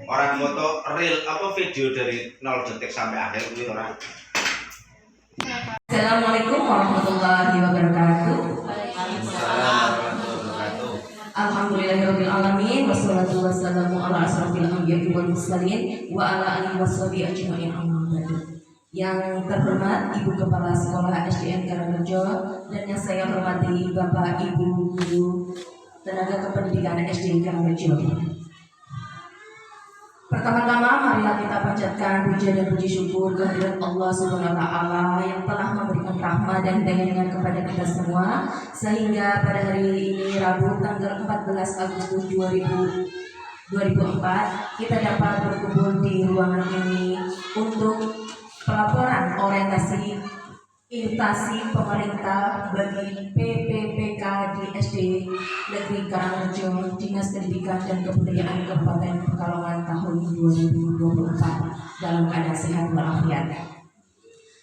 Orang foto real apa video dari 0 detik sampai akhir itu orang. Assalamualaikum warahmatullahi wabarakatuh. Alhamdulillahirabbil alamin wassalatu wassalamu ala asrofil anbiya'i wal mursalin wa ala alihi washabihi ajmain amma ba'du. Yang terhormat Ibu Kepala Sekolah SDN Karangrejo dan yang saya hormati Bapak Ibu Guru Tenaga Kependidikan SDN Karangrejo. Pertama-tama marilah kita panjatkan puja dan puji syukur kehadirat Allah Subhanahu wa taala yang telah memberikan rahmat dan hidayahnya kepada kita semua sehingga pada hari ini Rabu tanggal 14 Agustus 2004 kita dapat berkumpul di ruangan ini untuk pelaporan orientasi instansi pemerintah bagi PPPK di SD Negeri Karangrejo Dinas Pendidikan dan Kebudayaan Kabupaten Pekalongan tahun 2024 dalam keadaan sehat walafiat.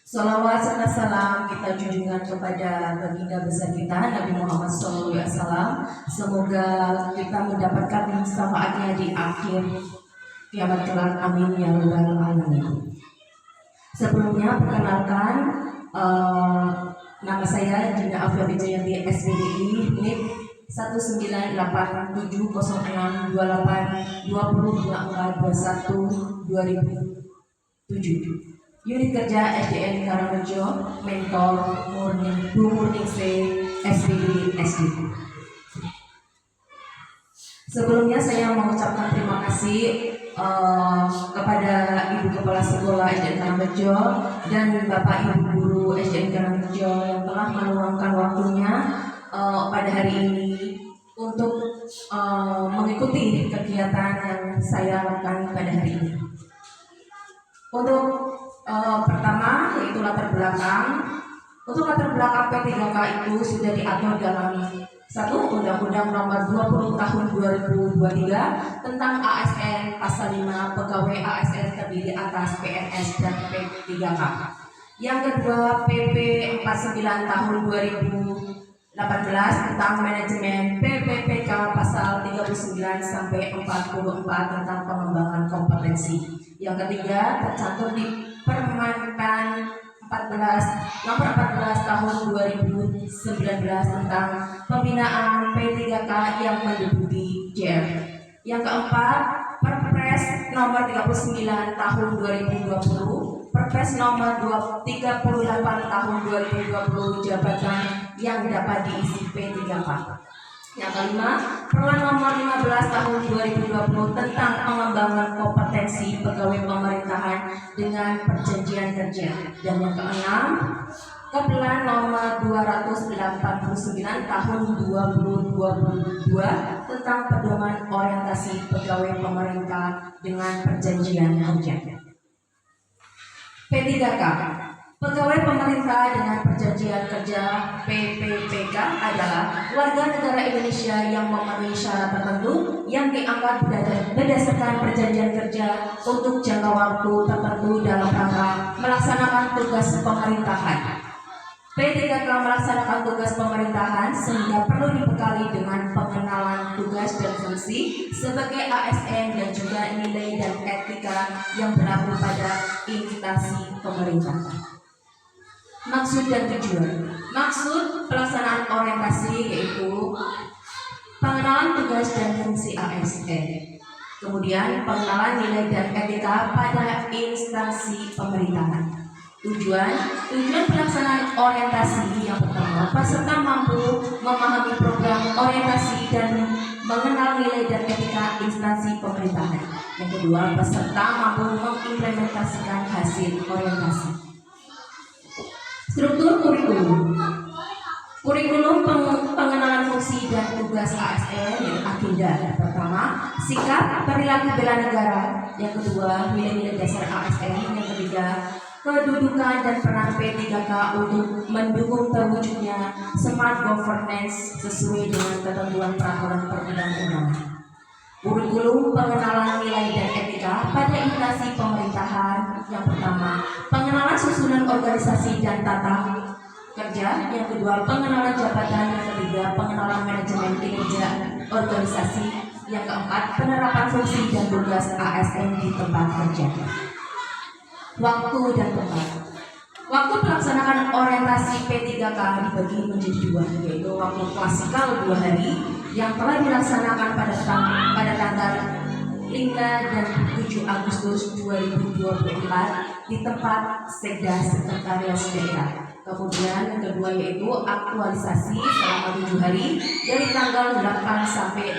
Salawat serta salam kita junjungan kepada baginda besar kita Nabi Muhammad SAW. Semoga kita mendapatkan syafaatnya di akhir kiamat kelak. Amin ya rabbal alamin. Sebelumnya perkenalkan, nama saya Dinda Afia Wijayanti SPDI NIP 198700624212007. Unit kerja SDN Karangrejo, Mentor Murning C SPDI SD. Sebelumnya saya mengucapkan terima kasih kepada Ibu Kepala Sekolah SDN Karangrejo dan Bapak Ibu Guru SDN Karangrejo yang telah meluangkan waktunya pada hari ini untuk mengikuti kegiatan yang saya lakukan pada hari ini. Untuk pertama yaitu latar belakang. Untuk latar belakang P3K itu sudah diatur dalam satu Undang-Undang Nomor 20 Tahun 2023 tentang ASN Pasal 5 Pegawai ASN terdiri atas PNS dan P3K. Yang kedua PP 49 Tahun 2018 tentang manajemen PPPK Pasal 39 sampai 44 tentang pengembangan kompetensi. Yang ketiga tercantum di Permenpan Nomor 14 Tahun 2019 tentang pembinaan P3K yang meliputi JER. Yang keempat, Perpres Nomor 39 Tahun 2020, Perpres Nomor 38 Tahun 2020 jabatan yang dapat diisi P3K. Yang kelima, Permen Nomor 15 Tahun 2020 tentang pengembangan kompetensi pegawai pemerintahan dengan perjanjian kerja. Dan yang keenam, Keplan Nomor 289 Tahun 2022 tentang pedoman orientasi pegawai pemerintah dengan perjanjian kerja. P3K, pegawai pemerintah dengan perjanjian kerja PPPK adalah warga negara Indonesia yang memenuhi syarat tertentu yang diangkat berdasarkan perjanjian kerja untuk jangka waktu tertentu dalam rangka melaksanakan tugas pemerintahan. P3K melaksanakan tugas pemerintahan sehingga perlu dibekali dengan pengenalan tugas dan fungsi sebagai ASN dan juga nilai dan etika yang berlaku pada instansi pemerintahan. Maksud dan tujuan. Maksud pelaksanaan orientasi yaitu pengenalan tugas dan fungsi ASN. Kemudian pengenalan nilai dan etika pada instansi pemerintahan. Tujuan pelaksanaan orientasi yang pertama, peserta mampu memahami program orientasi dan mengenal nilai dan etika instansi pemerintahan. Yang kedua, peserta mampu mengimplementasikan hasil orientasi. Struktur kurikulum. Kurikulum pengenalan fungsi dan tugas ASN dan agenda. Pertama, sikap perilaku bela negara. Yang kedua, nilai-nilai dasar ASN. Yang ketiga, kedudukan dan peran P3K untuk mendukung terwujudnya smart governance sesuai dengan ketentuan peraturan perundang-undangan. Kurikulum pengenalan nilai dan etika pada instansi pemerintahan. Yang pertama, pengenalan susunan organisasi dan tata kerja. Yang kedua, pengenalan jabatan. Yang ketiga, pengenalan manajemen kinerja organisasi. Yang keempat, penerapan fungsi dan tugas tugas ASN di tempat kerja. Waktu dan tempat. Waktu pelaksanaan orientasi P3K dibagi menjadi dua, yaitu waktu klasikal 2 hari yang telah dilaksanakan pada tanggal 5 dan 7 Agustus 2024 di tempat Sekda Sekretariat Daerah. Kemudian yang kedua yaitu aktualisasi selama 7 hari dari tanggal 8 sampai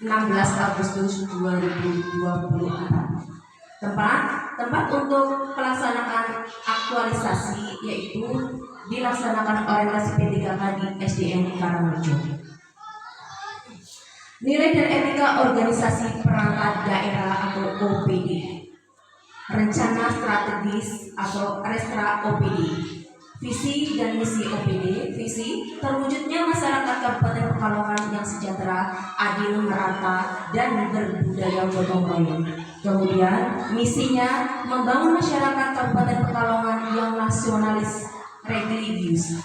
16 Agustus 2024. Tempat untuk pelaksanaan aktualisasi yaitu dilaksanakan orientasi P3K di SDN Karangrejo. Nilai dan etika organisasi perangkat daerah atau OPD. Rencana strategis atau Restra OPD. Visi dan misi OPD. Visi terwujudnya masyarakat Kabupaten Pekalongan yang sejahtera, adil, merata, dan berbudaya gotong royong. Kemudian misinya membangun masyarakat Kabupaten Pekalongan yang nasionalis, religius,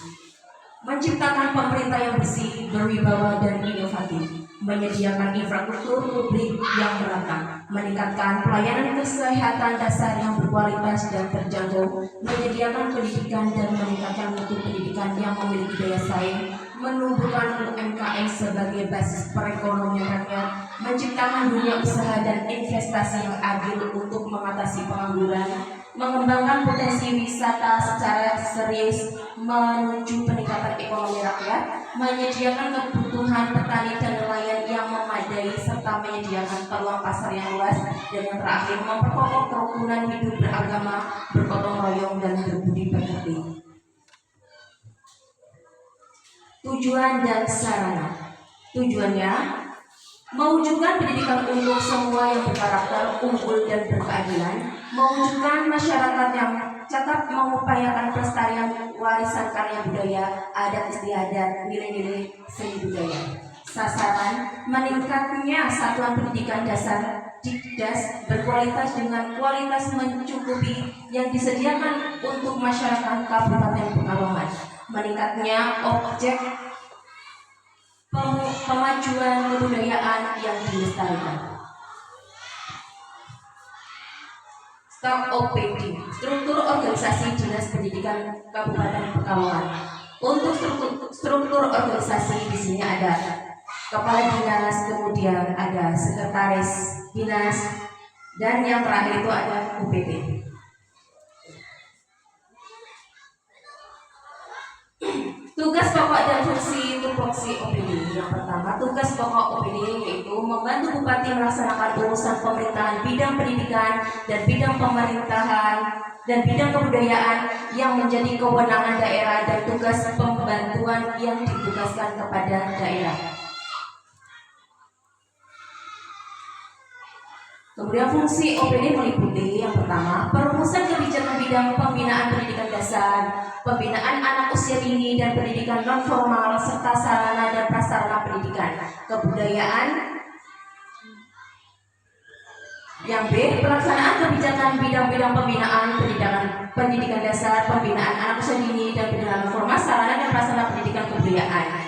menciptakan pemerintah yang bersih, berwibawa, dan inovatif, menyediakan infrastruktur publik yang merata, meningkatkan pelayanan kesehatan dasar yang berkualitas dan terjangkau, menyediakan pendidikan dan meningkatkan mutu pendidikan yang memiliki daya saing, menumbuhkan UMKM sebagai basis perekonomian rakyat, menciptakan dunia usaha dan investasi yang adil untuk mengatasi pengangguran, mengembangkan potensi wisata secara serius menuju peningkatan ekonomi rakyat, menyediakan kebutuhan petani dan nelayan yang memadai serta menyediakan peluang pasar yang luas, dan yang terakhir memperkokoh kerukunan hidup beragama, bergotong royong, dan berbudi pekerti. Tujuan dan sarana. Tujuannya mewujudkan pendidikan untuk semua yang berkarakter unggul dan berkeadilan, mewujudkan masyarakat yang cakap, mengupayakan pelestarian warisan karya budaya, adat istiadat, nilai-nilai seni budaya. Sasaran meningkatnya satuan pendidikan dasar Dikdas berkualitas dengan kualitas mencukupi yang disediakan untuk masyarakat Kabupaten Pekalongan, meningkatnya objek pemajuan kebudayaan yang dilestarikan. Staf OPD, struktur organisasi Dinas Pendidikan Kabupaten Pekalongan. Untuk struktur organisasi di sini ada kepala dinas, kemudian ada sekretaris dinas, dan yang terakhir itu ada UPT. Tugas pokok dan fungsi tupoksi OPD. Yang pertama, tugas pokok OPD yaitu membantu Bupati melaksanakan urusan pemerintahan bidang pendidikan dan bidang pemerintahan dan bidang kebudayaan yang menjadi kewenangan daerah dan tugas pembantuan yang ditugaskan kepada daerah. Kemudian fungsi OPD meliputi yang pertama, perumusan kebijakan bidang pembinaan pendidikan dasar, pembinaan anak usia dini dan pendidikan non formal serta sarana dan prasarana pendidikan, kebudayaan. Yang B, pelaksanaan kebijakan bidang-bidang pembinaan pendidikan dasar, pembinaan anak usia dini dan pendidikan non formal, sarana dan prasarana pendidikan kebudayaan.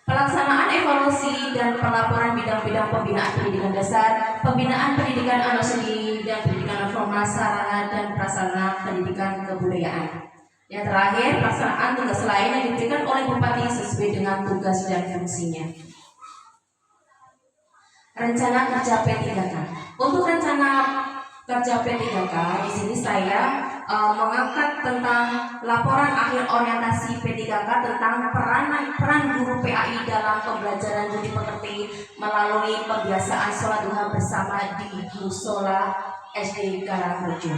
Pelaksanaan evaluasi dan pelaporan bidang-bidang pembinaan pendidikan dasar, pembinaan pendidikan anak usia dini dan pendidikan non formal, sarana dan prasarana pendidikan kebudayaan. Yang terakhir, pelaksanaan tugas lain yang diberikan oleh Bupati sesuai dengan tugas dan fungsinya. Rencana kerja P3K. Untuk rencana kerja P3K di sini saya mengangkat tentang laporan akhir orientasi P3K tentang peran guru PAI dalam pembelajaran budi pekerti melalui pembiasaan sholat duha bersama di Musola SD Karangrejo.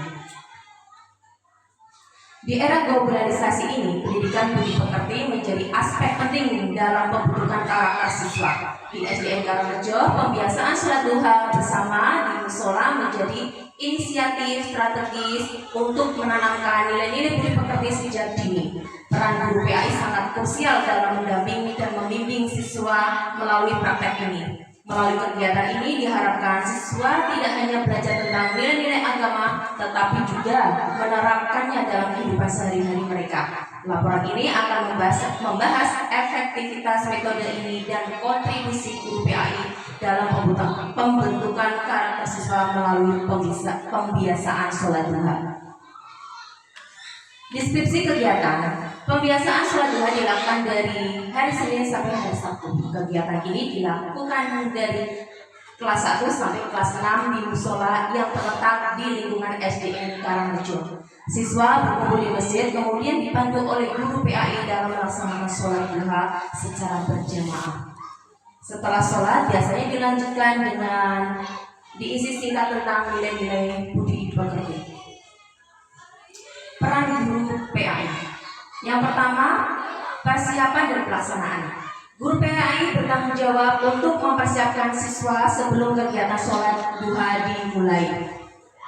Di era globalisasi ini, pendidikan budi pekerti menjadi aspek penting dalam pembentukan karakter siswa. Di SDN Karangrejo, pembiasaan sholat duha bersama di musola menjadi inisiatif strategis untuk menanamkan nilai-nilai budi pekerti sejak dini. Peran guru PAI sangat krusial dalam mendampingi dan membimbing siswa melalui praktek ini. Melalui kegiatan ini diharapkan siswa tidak hanya belajar tentang nilai-nilai agama, tetapi juga menerapkannya dalam kehidupan sehari-hari mereka. Laporan ini akan membahas efektivitas metode ini dan kontribusi guru PAI dalam pembentukan karakter siswa siswa melalui pembiasaan sholat duha. Deskripsi kegiatan. Pembiasaan sholat duha dilakukan dari hari Senin sampai hari Sabtu. Kegiatan ini dilakukan dari kelas 1 sampai kelas 6 di musola yang terletak di lingkungan SDN Karangrejo. Siswa berkumpul di masjid, kemudian dipandu oleh guru PAI dalam melaksanakan sholat duha secara berjamaah. Setelah sholat biasanya dilanjutkan dengan diisi singkat tentang nilai-nilai budi pekerti. Peran guru PAI. Yang pertama, persiapan dan pelaksanaan. Guru PAI bertanggung jawab untuk mempersiapkan siswa sebelum kegiatan sholat duha dimulai.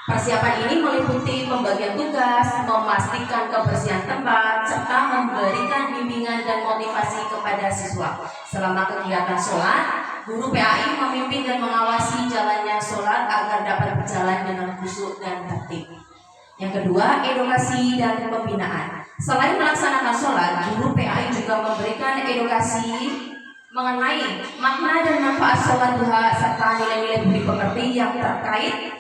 Persiapan ini meliputi pembagian tugas, memastikan kebersihan tempat, serta memberikan bimbingan dan motivasi kepada siswa. Selama kegiatan sholat, guru PAI memimpin dan mengawasi jalannya sholat agar dapat berjalan dengan khusyuk dan tertib. Yang kedua, edukasi dan pembinaan. Selain melaksanakan sholat, guru PAI juga memberikan edukasi mengenai makna dan manfaat sholat duha serta nilai-nilai budi pekerti yang terkait.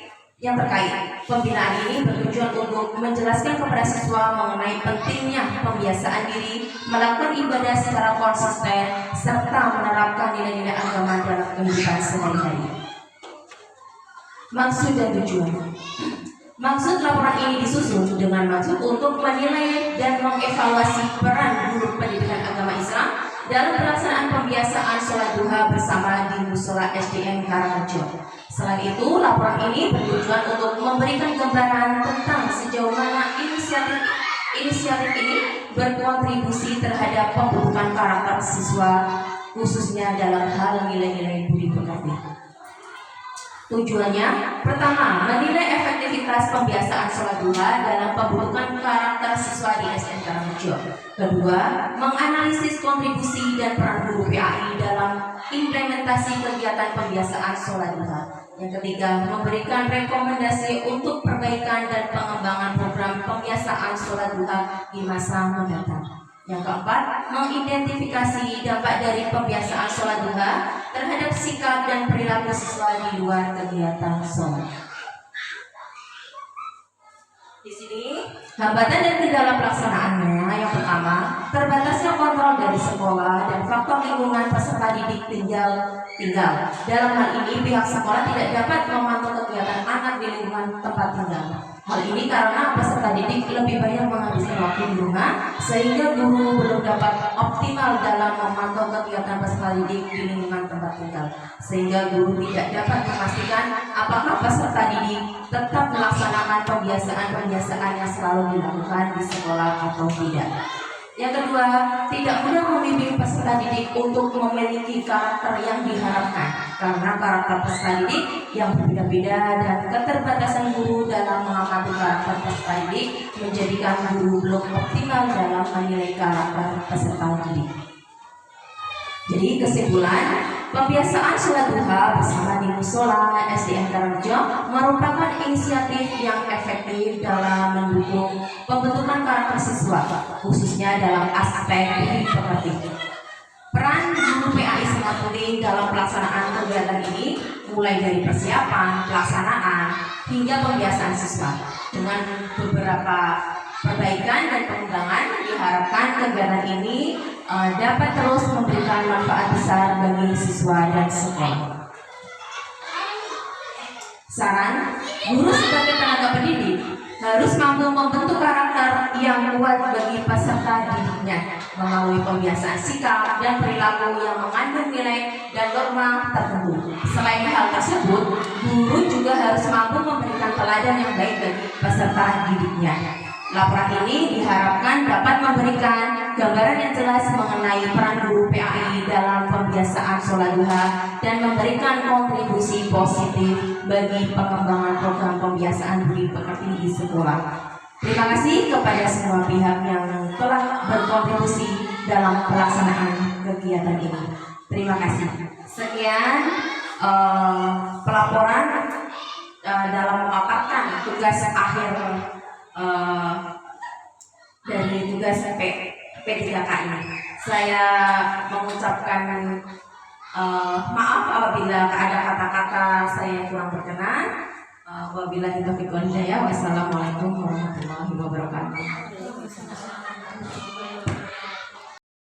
Pembinaan ini bertujuan untuk menjelaskan kepada siswa mengenai pentingnya pembiasaan diri, melakukan ibadah secara konsisten, serta menerapkan nilai-nilai agama dalam kehidupan sehari-hari. Maksud dan tujuan. Maksud laporan ini disusun dengan maksud untuk menilai dan mengevaluasi peran guru pendidikan agama Islam dalam pelaksanaan pembiasaan sholat duha bersama di musola SDN Karangrejo. Selain itu, laporan ini bertujuan untuk memberikan gambaran tentang sejauh mana inisiatif ini berkontribusi terhadap pembentukan karakter siswa, khususnya dalam hal nilai-nilai budi pekerti. Tujuannya, pertama, menilai efektivitas pembiasaan sholat duha dalam pembentukan karakter siswa di SDN Karangrejo. Kedua, menganalisis kontribusi dan peran guru PAI dalam implementasi kegiatan pembiasaan sholat duha. Yang ketiga, memberikan rekomendasi untuk perbaikan dan pengembangan program pembiasaan sholat duha di masa mendatang. Yang keempat, mengidentifikasi dampak dari pembiasaan sholat duha terhadap sikap dan perilaku siswa di luar kegiatan sholat. Di sini, hambatan dan kendala pelaksanaannya. Yang pertama, terbatasnya kontrol dari sekolah dan faktor lingkungan peserta didik tinggal. Dalam hal ini, pihak sekolah tidak dapat memantau kegiatan anak di lingkungan tempat tinggal. Hal ini karena peserta didik lebih banyak menghabiskan waktu di rumah, sehingga guru belum dapat optimal dalam memantau kegiatan peserta didik di lingkungan tempat tinggal, sehingga guru tidak dapat memastikan apakah peserta didik tetap melaksanakan pembiasaan yang selalu dilakukan di sekolah atau tidak. Yang kedua, tidak mudah membimbing peserta didik untuk memiliki karakter yang diharapkan, karena karakter peserta didik yang berbeda-beda dan keterbatasan guru dalam mengamati karakter peserta didik menjadikan guru belum optimal dalam menilai karakter peserta didik. Jadi kesimpulan, pembiasaan sholat duha bersama di musola SDN Karangrejo merupakan inisiatif yang efektif dalam mendukung pembentukan karakter siswa, khususnya dalam aspek budi pekerti. Peran guru PAI sangat penting dalam pelaksanaan kegiatan ini, mulai dari persiapan, pelaksanaan, hingga pembiasaan siswa. Dengan beberapa perbaikan dan pengembangan, diharapkan kegiatan ini dapat terus memberikan manfaat besar bagi siswa dan sekolah. Saran, guru sebagai tenaga pendidik harus mampu membentuk karakter yang kuat bagi peserta didiknya melalui pembiasaan sikap dan perilaku yang mengandung nilai dan norma tertentu. Selain hal tersebut, guru juga harus mampu memberikan teladan yang baik bagi peserta didiknya. Laporan ini diharapkan dapat memberikan gambaran yang jelas mengenai peran guru PAI dalam pembiasaan sholat duha dan memberikan kontribusi positif bagi pengembangan program pembiasaan budi pekerti di sekolah. Terima kasih kepada semua pihak yang telah berkontribusi dalam pelaksanaan kegiatan ini. Terima kasih. Sekian pelaporan dalam memaparkan tugas akhir dari tugas P3K ini. Saya mengucapkan Maaf apabila ada kata-kata saya yang kurang berkenan. Wabillahi taufiq wal hidayah. Wassalamualaikum warahmatullahi wabarakatuh.